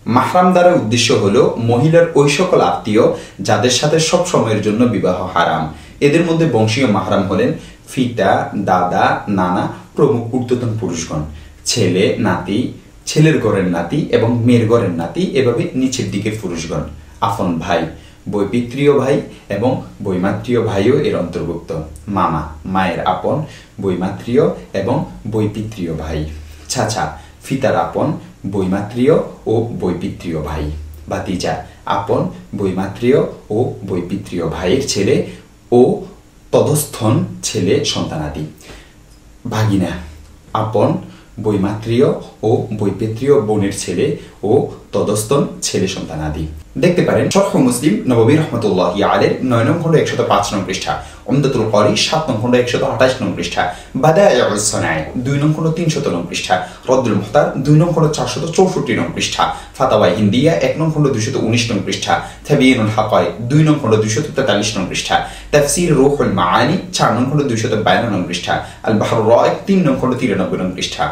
মাহরাম দ্বারা উদ্দেশ্য হলো মহিলার ওই সকল আত্মীয় যাদের সাথে সব সময়ের জন্য বিবাহ হারাম। এদের মধ্যে বংশীয় মাহরাম হলেন পিতা, দাদা, নানা প্রমুখ ঊর্ধ্বতন পুরুষগণ, ছেলে, নাতি, ছেলের ঘরের নাতি এবং মেয়ের ঘরের নাতি, এভাবে নিচের দিকের পুরুষগণ। আপন ভাই, বৈপিত্রীয় ভাই এবং বৈমাত্রীয় ভাইও এর অন্তর্ভুক্ত। মামা, মায়ের আপন, বৈমাত্রীয় এবং বৈপিত্রীয় ভাই। চাচা, পিতার আপন, বৈমাত্রীয় ও বৈপিত্রীয় ভাই। ভাতিজা, আপন, বৈমাত্রীয় ও বৈপিত্রীয় ভাইয়ের ছেলে ও তদস্থন ছেলে সন্তানাদি। ভাগিনা, আপন, বৈমাত্রীয় ও বৈপিত্রীয় বোনের ছেলে ও তদস্থন ছেলে সন্তানাদি। দেখতে পারেন শরহ মুসলিম নববী রহমতুল্লাহি আলাইহির 9 নং খণ্ড 105 নং পৃষ্ঠা, উমদাতুল ক্বারি 7 নং খণ্ড 128 নং পৃষ্ঠা, বাদায়াউস সানাঈ 2 নং খণ্ড 300 নং পৃষ্ঠা, রদ্দুল মুখতার 2 নং খণ্ড 464 নং পৃষ্ঠা, ফাতাওয়া হিন্দিয়া 1 নং খণ্ড 219 নং পৃষ্ঠা, তাবিয়িনুল হাকায়েক 2 নং খণ্ড 243 নং পৃষ্ঠা, তাফসীর রূহুল মাআনি 4 নং খণ্ড 252 নং পৃষ্ঠা, আল বাহরুর রাইক 3 নং খণ্ড 93 নং পৃষ্ঠা।